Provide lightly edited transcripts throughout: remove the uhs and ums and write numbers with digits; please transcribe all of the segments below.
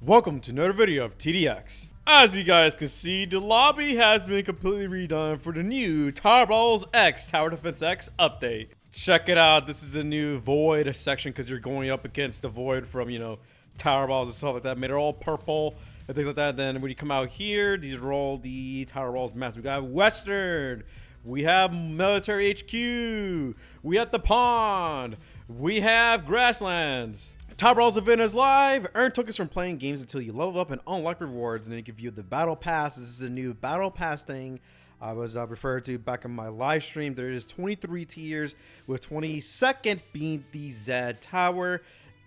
Welcome to another video of TDX. As you guys can see, the lobby has been completely redone for the new ROBLOX X Tower Defense X update. Check it out. This is a new void section because you're going up against the void from, tower balls and stuff like that. Made it all purple and things like that. Then when you come out here, these are all the tower balls maps. We got Western. We have Military HQ. We have the Pond. We have Grasslands. ROBLOX event is live. Earn tokens from playing games until you level up and unlock rewards. And then you can view the battle pass. This is a new battle pass thing I was referred to back in my live stream. There is 23 tiers, with 22nd being the Zed Tower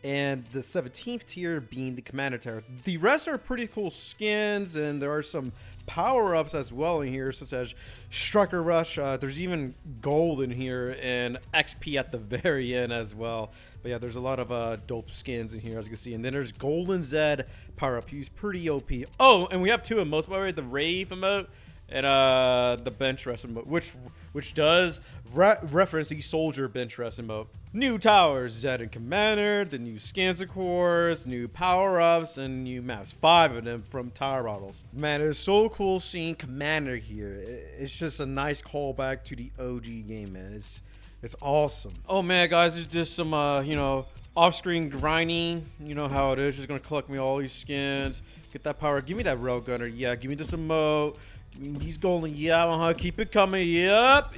and the 17th tier being the Commander Tower. The rest are pretty cool skins, and there are some power-ups as well in here, such as Striker Rush. There's even gold in here and XP at the very end as well. But yeah, there's a lot of dope skins in here, as you can see. And then there's Golden Zed power-up. He's pretty OP. Oh, and we have two emotes, by the way, the Rave emote and the bench rest emote, which does reference the soldier bench rest emote. New towers, Zed and Commander, the new skins, of course, new power-ups, and new maps. 5 of them from ROBLOX. Man, it's so cool seeing Commander here. It's just a nice callback to the OG game, man. It's awesome. Oh man, guys, it's just some off-screen grinding. You know how it is. Just gonna collect me all these skins, get that power. Give me that railgunner. Yeah, give me this emote. He's golden. Yeah, keep it coming. Yep.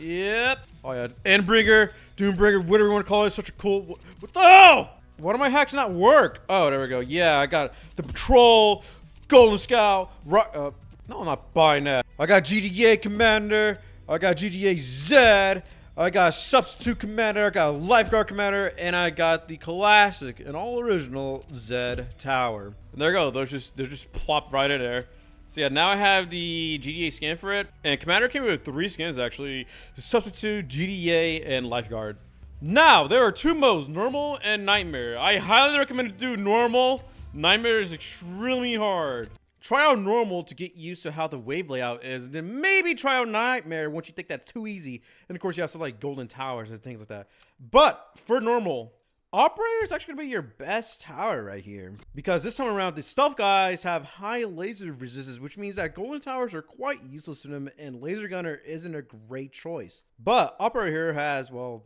Oh yeah, Endbringer, Doombringer, whatever you want to call it. Such a cool. What the hell? Why do my hacks not work? Oh, there we go. Yeah, I got the Patrol, Golden Scout. No, I'm not buying that. I got GDA Commander. I got GDA Zed. I got Substitute Commander. I got Lifeguard Commander, and I got the classic and all original Zed Tower. And there you go. They're just plopped right in there. So yeah, now I have the GDA skin for it, and Commander came with 3 skins actually: Substitute, GDA, and Lifeguard. Now there are 2 modes: Normal and Nightmare. I highly recommend to do Normal. Nightmare is extremely hard. Try out Normal to get used to how the wave layout is, and then maybe try out Nightmare once you think that's too easy. And of course, you have stuff like Golden Towers and things like that. But for Normal, Operator is actually going to be your best tower right here, because this time around the stealth guys have high laser resistance, which means that Golden Towers are quite useless to them, and Laser Gunner isn't a great choice. But Operator here has, well,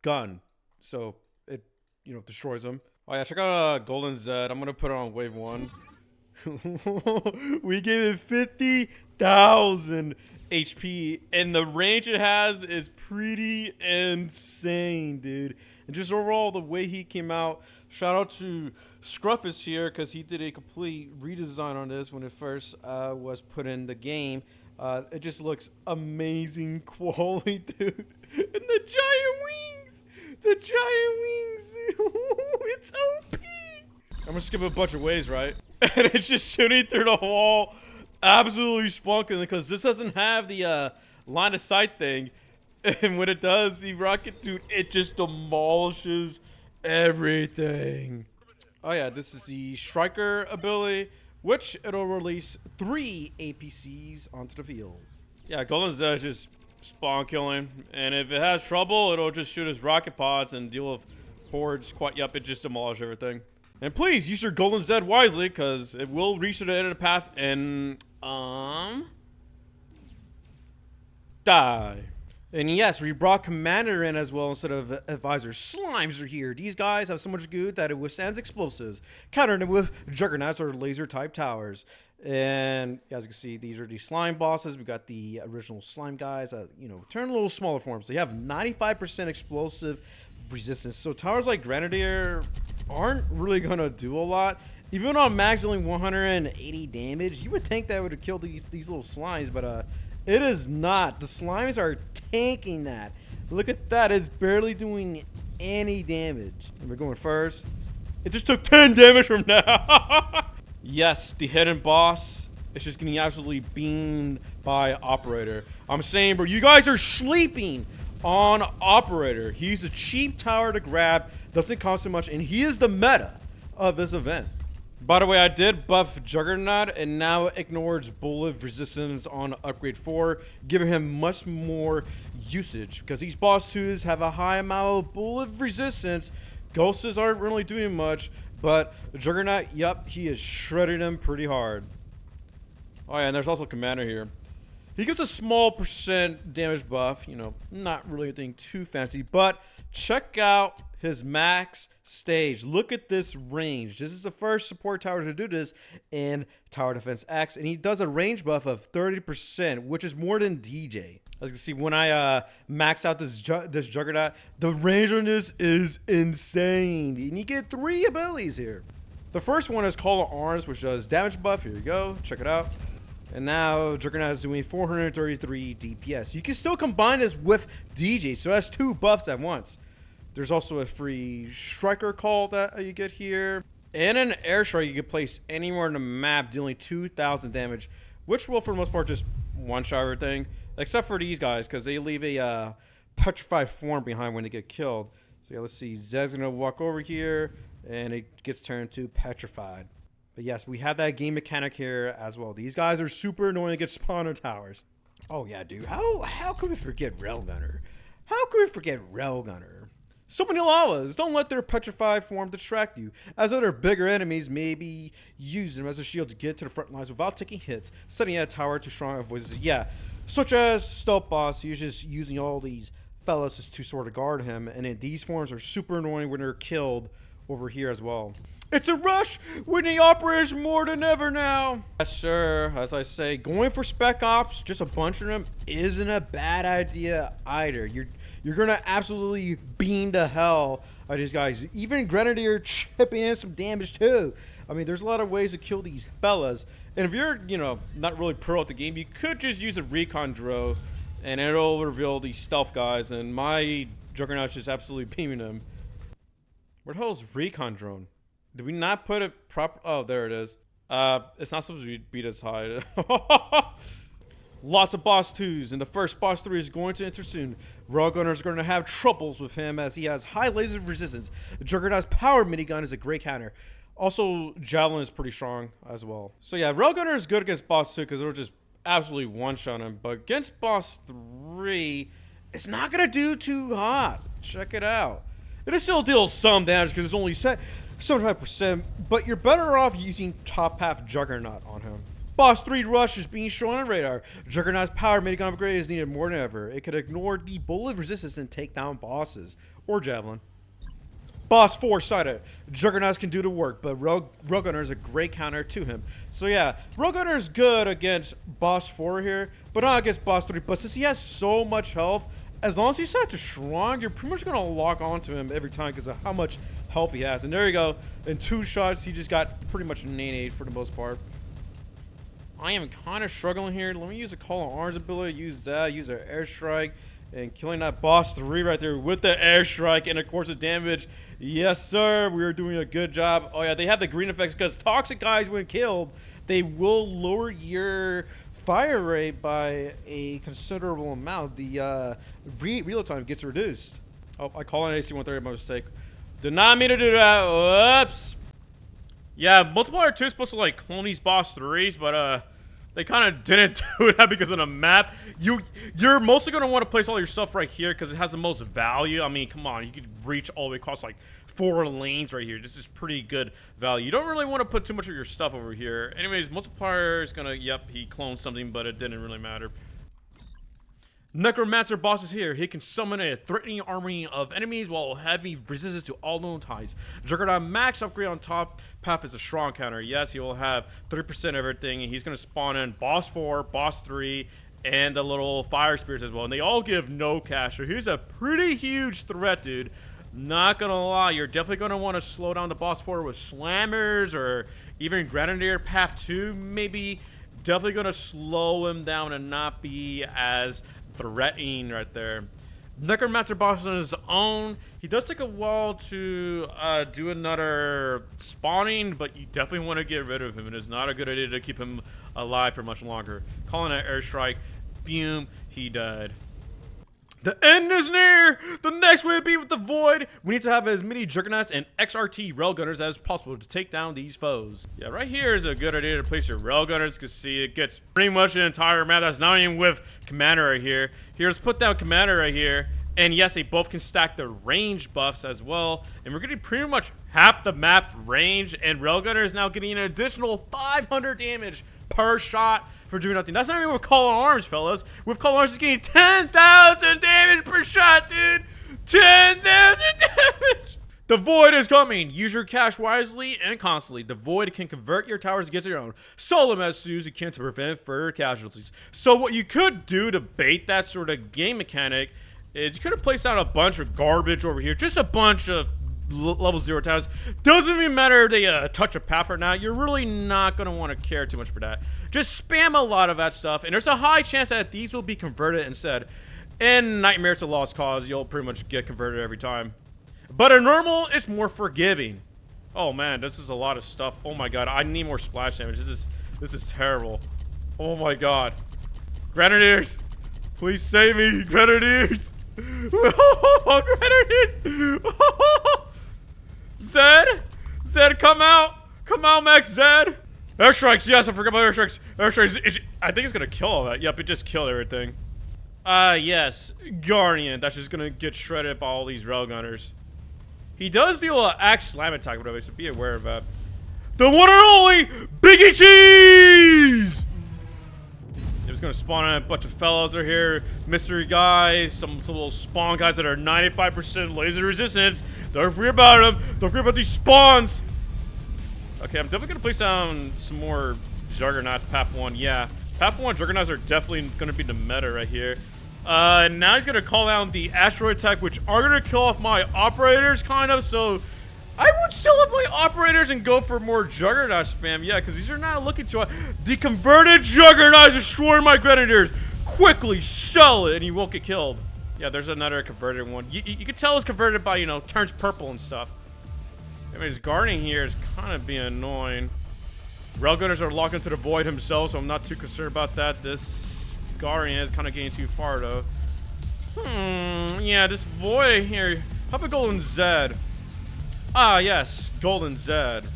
gun, so it destroys them. Oh yeah, check out Golden Zed. I'm gonna put it on wave 1. We gave it 50,000 HP, and the range it has is pretty insane, dude. And just overall, the way he came out, shout out to Scruffus here, because he did a complete redesign on this when it first was put in the game. It just looks amazing quality, dude. And the giant wings, it's OP. I'm gonna skip a bunch of ways, right? And it's just shooting through the wall, absolutely spunking, because this doesn't have the line of sight thing. And when it does, the rocket, dude, it just demolishes everything. Oh yeah, this is the Striker ability, which it'll release 3 APCs onto the field. Yeah, Golden Zed is just spawn killing, and if it has trouble, it'll just shoot his rocket pods and deal with hordes. It just demolish everything. And please use your Golden Zed wisely, because it will reach to the end of the path and die. And yes, we brought Commander in as well instead of Advisor. Slimes are here. These guys have so much good that it withstands explosives, countering them with Juggernauts or laser-type towers. And as you can see, these are the slime bosses. We got the original slime guys that, turn a little smaller forms. They have 95% explosive resistance. So towers like Grenadier aren't really going to do a lot. Even on max only 180 damage, you would think that would have killed these little slimes, but it is not. The slimes are tanking that. Look at that. It's barely doing any damage. And we're going first. It just took 10 damage from now. Yes, the hidden boss is just getting absolutely beamed by Operator. I'm saying, bro, you guys are sleeping on Operator. He's a cheap tower to grab, doesn't cost too much, and he is the meta of this event. By the way, I did buff Juggernaut, and now it ignores bullet resistance on upgrade 4, giving him much more usage, because these boss 2s have a high amount of bullet resistance. Ghosts aren't really doing much, But the Juggernaut, yep, he is shredding him pretty hard. Oh yeah, and there's also Commander here. He gets a small percent damage buff, you know, not really anything too fancy, but check out his max stage. Look at this range. This is the first support tower to do this in Tower Defense X, and he does a range buff of 30%, which is more than DJ. As you can see, when I max out this Juggernaut, the range on this is insane, and you get 3 abilities here. The first one is Call of Arms, which does damage buff. Here you go, check it out. And now Juggernaut is doing 433 DPS. You can still combine this with DJ, so that's 2 buffs at once. There's also a free striker call that you get here. And an airstrike you can place anywhere on the map dealing 2,000 damage, which will for the most part just one-shot everything. Except for these guys, because they leave a petrified form behind when they get killed. So yeah, let's see, Zed's gonna walk over here, and it gets turned to petrified. But yes, we have that game mechanic here as well. These guys are super annoying to get spawner towers. Oh yeah, dude. How could we forget Railgunner? How could we forget Railgunner? So many llamas. Don't let their petrified form distract you, as other bigger enemies maybe use them as a shield to get to the front lines without taking hits, setting a tower to strong avoids. Yeah, such as Stealth Boss. He's just using all these fellas to sort of guard him, and then these forms are super annoying when they're killed over here as well. It's a rush when the operators more than ever now. Yes, sir. As I say, going for Spec Ops, just a bunch of them, isn't a bad idea either. You're gonna absolutely beam to hell out of these guys. Even Grenadier chipping in some damage too. I mean, there's a lot of ways to kill these fellas. And if you're, you know, not really pro at the game, you could just use a recon drone, and it'll reveal these stealth guys. And my Juggernaut's just absolutely beaming them. Where the hell is recon drone? Did we not put it proper? Oh, there it is. It's not supposed to be this high. Lots of boss 2s, and the first boss 3 is going to enter soon. Railgunner's going to have troubles with him as he has high laser resistance. Juggernaut's power minigun is a great counter. Also, Javelin is pretty strong as well. So yeah, Railgunner is good against boss 2 because it'll just absolutely one-shot him. But against boss 3, it's not going to do too hot. Check it out. It'll still deal some damage because it's only set 75%, but you're better off using top half Juggernaut on him. Boss 3 Rush is being shown on radar. Juggernaut's power minigun upgrade is needed more than ever. It could ignore the bullet resistance and take down bosses. Or Javelin. Boss 4 Sided. Juggernauts can do the work, but Railgunner is a great counter to him. So yeah, Railgunner is good against boss 4 here, but not against boss 3. But since he has so much health, as long as he's set to strong, you're pretty much going to lock onto him every time because of how much health he has. And there you go. In 2 shots, he just got pretty much nade for the most part. I am kind of struggling here. Let me use a Call of Arms ability, use that, use our airstrike, and killing that boss 3 right there with the airstrike and of course the damage. Yes, sir. We are doing a good job. Oh, yeah, they have the green effects because toxic guys, when killed, they will lower your fire rate by a considerable amount. The reload time gets reduced. Oh, I call it AC-130 by mistake. Did not mean to do that. Whoops. Yeah, Multiplier 2 is supposed to like clone these boss 3s, but they kind of didn't do that because of the map. You're mostly going to want to place all your stuff right here because it has the most value. I mean, come on, you could reach all the way across like 4 lanes right here. This is pretty good value. You don't really want to put too much of your stuff over here. Anyways, Multiplier is going to, yep, he cloned something, but it didn't really matter. Necromancer boss is here. He can summon a threatening army of enemies while having resistance to all known types. Juggernaut max upgrade on top path is a strong counter. Yes, he will have 30% of everything, and he's going to spawn in boss 4, boss 3, and the little fire spirits as well. And they all give no cash, so he's a pretty huge threat, dude. Not gonna lie, you're definitely gonna want to slow down the boss 4 with slammers or even Grenadier path 2, maybe. Definitely gonna slow him down and not be as threatening right there. Necromancer boss on his own. He does take a while to do another spawning, but you definitely want to get rid of him. It is not a good idea to keep him alive for much longer. Calling an airstrike. Boom. He died. The end is near! The next way to be with the Void, we need to have as many Juggernauts and XRT Railgunners as possible to take down these foes. Yeah, right here is a good idea to place your Railgunners, because see, it gets pretty much the entire map. That's not even with Commander right here. Here, let's put down Commander right here, And yes, they both can stack their range buffs as well. And we're getting pretty much half the map range. And Railgunner is now getting an additional 500 damage per shot for doing nothing. That's not even with Call of Arms, fellas. With Call of Arms, it's getting 10,000 damage per shot, dude. 10,000 damage. The Void is coming. Use your cash wisely and constantly. The Void can convert your towers against your own. Solo them as soon as you can to prevent further casualties. So what you could do to bait that sort of game mechanic is you could have placed out a bunch of garbage over here. Just a bunch of level 0 towers. Doesn't even matter if they touch a path or not. You're really not going to want to care too much for that. Just spam a lot of that stuff. And there's a high chance that these will be converted instead. In Nightmare, it's a lost cause. You'll pretty much get converted every time. But in normal, it's more forgiving. Oh man, this is a lot of stuff. Oh my god, I need more splash damage. This is terrible. Oh my god. Grenadiers! Please save me, Grenadiers! Grenadiers! Zed! Zed, come out! Come out, Max Zed! Airstrikes, yes, I forgot about airstrikes. Airstrikes, I think it's gonna kill all that. Yep, it just killed everything. Yes, Guardian. That's just gonna get shredded by all these railgunners. He does deal an axe slam attack, whatever, so be aware of that. The one and only Biggie Cheese! It was gonna spawn in a bunch of fellows that are here, mystery guys, some little spawn guys that are 95% laser resistance. Don't forget about them. Don't forget about these spawns. Okay, I'm definitely gonna place down some more Juggernauts, Path 1. Yeah, Path 1 Juggernauts are definitely gonna be the meta right here. Now he's gonna call out the asteroid attack, which are gonna kill off my operators, kind of. So I would sell off my operators and go for more Juggernaut spam. Yeah, because these are not looking too hot. The converted Juggernauts destroying my Grenadiers. Quickly sell it, and you won't get killed. Yeah, there's another converted one. You can tell it's converted by, you know, turns purple and stuff. I mean, his guarding here is kind of being annoying. Railgunners are locked into the Void himself, so I'm not too concerned about that. This Guardian is kind of getting too far, though. Yeah, this Void here. How about Golden Zed? Ah, yes, Golden Zed.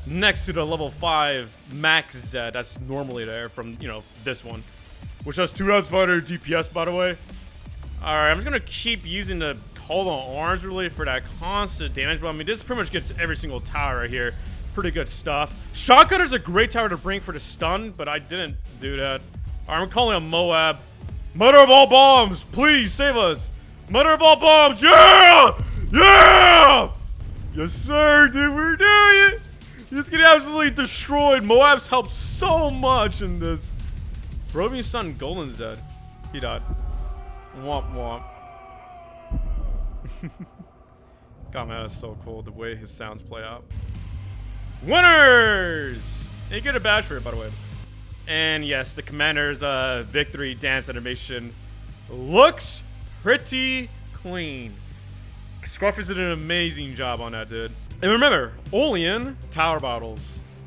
Next to the level 5 Max Zed that's normally there from, you know, this one. Which has 2,500 DPS, by the way. Alright, I'm just gonna keep using the Call of Arms really for that constant damage, but I mean, this pretty much gets every single tower right here. Pretty good stuff. Shotgunner's a great tower to bring for the stun, but I didn't do that. Alright, I'm calling him Moab. Mother of all bombs, please save us. Mother of all bombs, yeah! Yeah! Yes, sir, dude, we're doing it. He's getting absolutely destroyed. Moab's helped so much in this. Broby's son, Golden Zed. He died. Womp womp. God, man, that's so cool the way his sounds play out. Winners! And you get a badge for it, by the way. And yes, the Commander's victory dance animation looks pretty clean. Scruffers did an amazing job on that, dude. And remember, only in tower battles.